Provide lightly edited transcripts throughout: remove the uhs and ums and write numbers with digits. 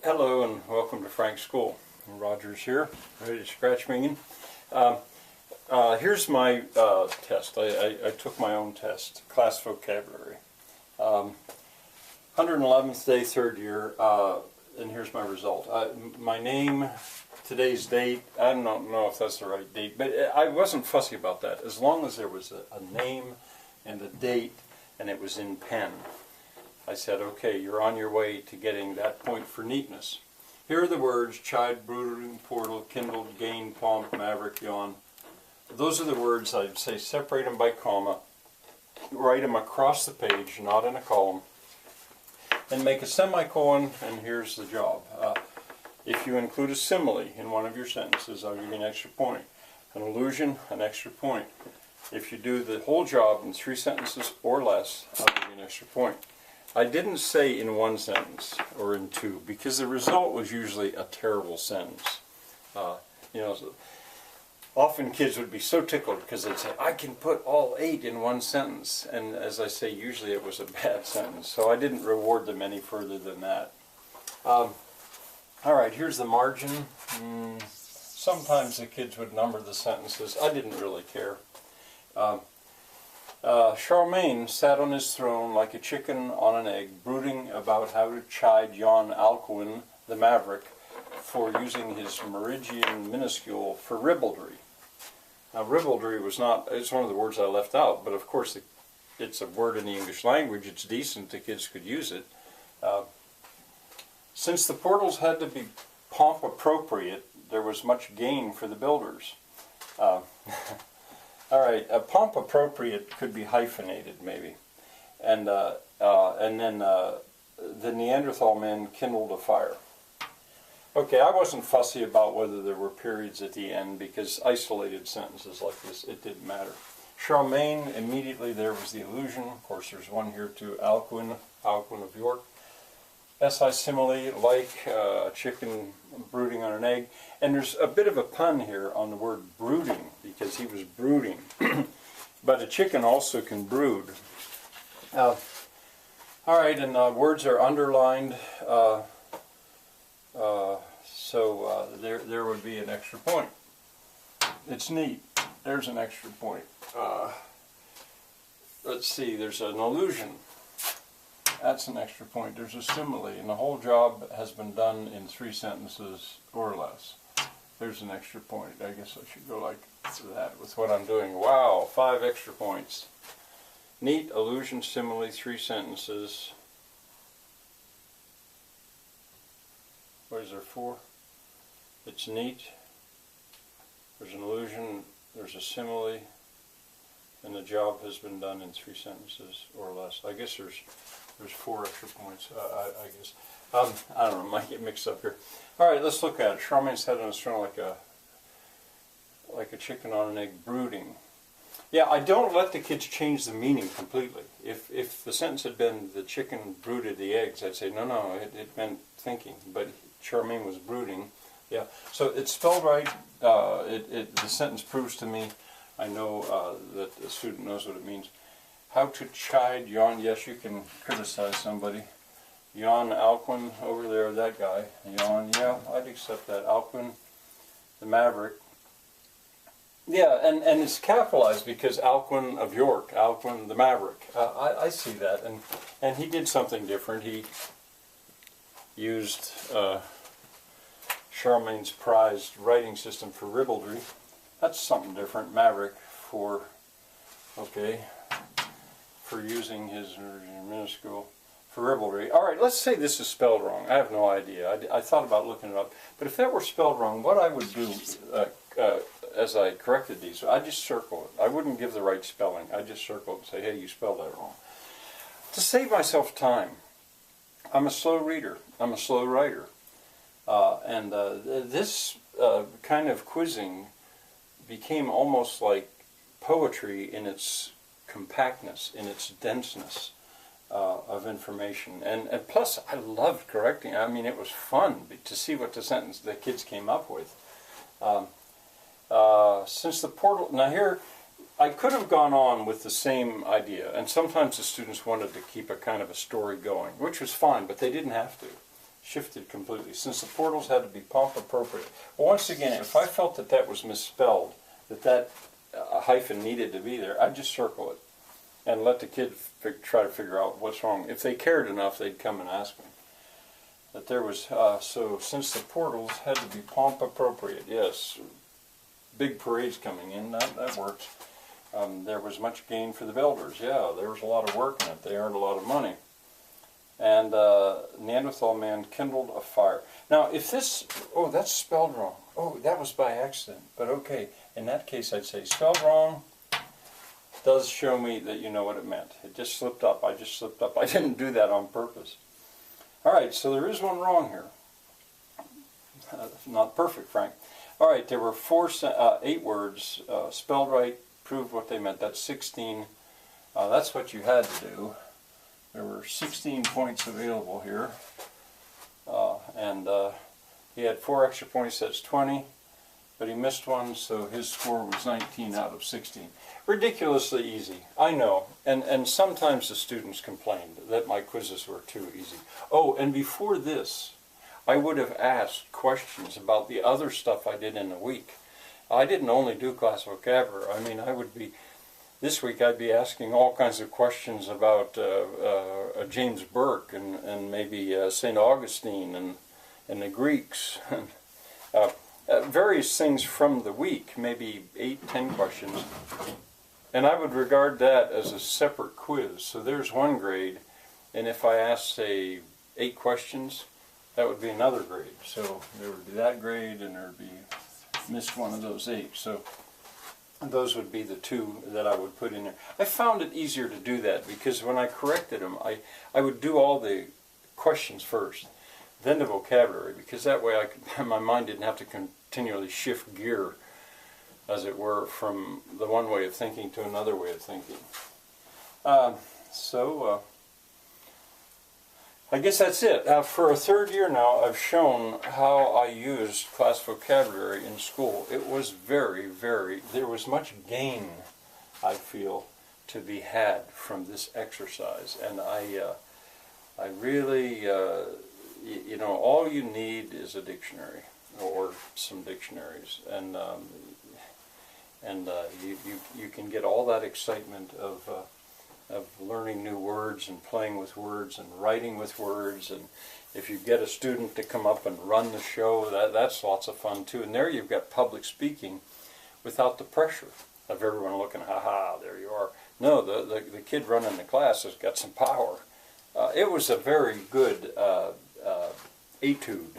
Hello and welcome to Frank's School. Roger's here, ready to scratch me. Here's my test. I took my own test, class vocabulary. 111th day, third year, and here's my result. My name, today's date, I don't know if that's the right date, but I wasn't fussy about that. As long as there was a name and a date and it was in pen. I said, okay, you're on your way to getting that point for neatness. Here are the words: chide, brooding, portal, kindled, gain, pomp, maverick, yawn. Those are the words. I'd say separate them by comma, write them across the page, not in a column, and make a semicolon, and here's the job. If you include a simile in one of your sentences, I'll give you an extra point. An allusion, an extra point. If you do the whole job in 3 sentences or less, I'll give you an extra point. I didn't say in 1 sentence or in 2 because the result was usually a terrible sentence. Often kids would be so tickled because they'd say, I can put all 8 in 1 sentence. And as I say, usually it was a bad sentence. So I didn't reward them any further than that. All right, here's the margin. Sometimes the kids would number the sentences. I didn't really care. Charlemagne sat on his throne like a chicken on an egg, brooding about how to chide Jan Alcuin, the maverick, for using his Meridian minuscule for ribaldry. Now, ribaldry it's one of the words I left out, but of course it's a word in the English language. It's decent, the kids could use it. Since the portals had to be pomp appropriate, there was much gain for the builders. All right, pomp appropriate could be hyphenated maybe, and then the Neanderthal men kindled a fire. Okay, I wasn't fussy about whether there were periods at the end because isolated sentences like this, it didn't matter. Charlemagne, immediately there was the allusion. Of course, there's one here to Alcuin of York. SI simile, like a chicken brooding on an egg. And there's a bit of a pun here on the word brooding, because he was brooding. But a chicken also can brood. All right, and words are underlined, so there would be an extra point. It's neat. There's an extra point. Let's see, there's an allusion. That's an extra point. There's a simile, and the whole job has been done in 3 sentences or less. There's an extra point. I guess I should go like that with what I'm doing. Wow, 5 extra points. Neat, allusion, simile, 3 sentences. What is there, 4? It's neat. There's an allusion, there's a simile, and the job has been done in 3 sentences or less. I guess there's 4 extra points, I guess. I don't know, might get mixed up here. All right, let's look at it. Charlemagne sat on his throne like a chicken on an egg, brooding. Yeah, I don't let the kids change the meaning completely. If the sentence had been the chicken brooded the eggs, I'd say no, it meant thinking. But Charlemagne was brooding. Yeah, so it's spelled right. The sentence proves to me, I know that the student knows what it means. How to chide Jan, yes, you can criticize somebody. Jan Alcuin over there, that guy. Jan, yeah, I'd accept that. Alcuin, the maverick. Yeah, and it's capitalized because Alcuin of York, Alcuin the maverick. I see that, and he did something different. He used Charlemagne's prized writing system for ribaldry. That's something different. Maverick for using his minuscule for ribaldry. All right, let's say this is spelled wrong. I have no idea. I thought about looking it up. But if that were spelled wrong, what I would do as I corrected these, I'd just circle it. I wouldn't give the right spelling. I'd just circle it and say, hey, you spelled that wrong. To save myself time, I'm a slow reader. I'm a slow writer. This kind of quizzing became almost like poetry in its compactness, in its denseness of information. And plus, I loved correcting. I mean, it was fun to see what the kids came up with. Since the portal, now here, I could have gone on with the same idea, and sometimes the students wanted to keep a kind of a story going, which was fine, but they didn't have to. shifted completely. Since the portals had to be pump appropriate. Well, once again, if I felt that that was misspelled, that hyphen needed to be there, I'd just circle it and let the kid try to figure out what's wrong. If they cared enough, they'd come and ask me. That there was, so since the portals had to be pump appropriate, yes, big parades coming in, that works. There was much gain for the builders. Yeah, there was a lot of work in it. They earned a lot of money. And Neanderthal man kindled a fire. Now, if this, oh, that's spelled wrong. Oh, that was by accident. But okay, in that case, I'd say spelled wrong does show me that you know what it meant. It just slipped up. I just slipped up. I didn't do that on purpose. All right, so there is one wrong here. Not perfect, Frank. All right, there were 8 words spelled right, proved what they meant. That's 16. That's what you had to do. There were 16 points available here. And he had 4 extra points, that's 20. But he missed one, so his score was 19 out of 16. Ridiculously easy, I know. And sometimes the students complained that my quizzes were too easy. Oh, and before this, I would have asked questions about the other stuff I did in the week. I didn't only do class vocabulary. I mean, this week I'd be asking all kinds of questions about James Burke and maybe St. Augustine and the Greeks. Various things from the week, maybe 8, 10 questions. And I would regard that as a separate quiz. So there's one grade, and if I asked, say, 8 questions, that would be another grade. So there would be that grade, and there would be missed one of those 8. So those would be the 2 that I would put in there. I found it easier to do that because when I corrected them, I would do all the questions first, then the vocabulary, because that way my mind didn't have to continually shift gear, as it were, from the one way of thinking to another way of thinking. I guess that's it. For a 3rd year now, I've shown how I used class vocabulary in school. It was there was much gain, I feel, to be had from this exercise. And I really, you know, all you need is a dictionary or some dictionaries, and you can get all that excitement of learning new words and playing with words and writing with words. And if you get a student to come up and run the show, that's lots of fun too. And there you've got public speaking without the pressure of everyone looking, ha-ha, there you are. No, the kid running the class has got some power. It was a very good etude.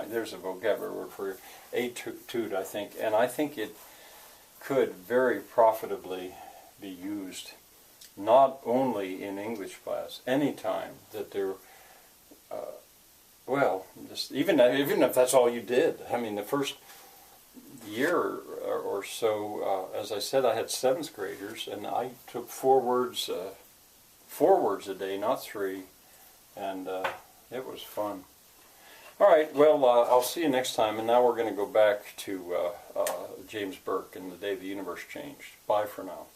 There's a vocabulary word for etude, I think. And I think it could very profitably be used not only in English class, anytime that there, well, just even if that's all you did. I mean, the first year or so, as I said, I had 7th graders, and I took 4 words a day, not 3, and it was fun. All right, well, I'll see you next time, and now we're going to go back to James Burke and the Day the Universe Changed. Bye for now.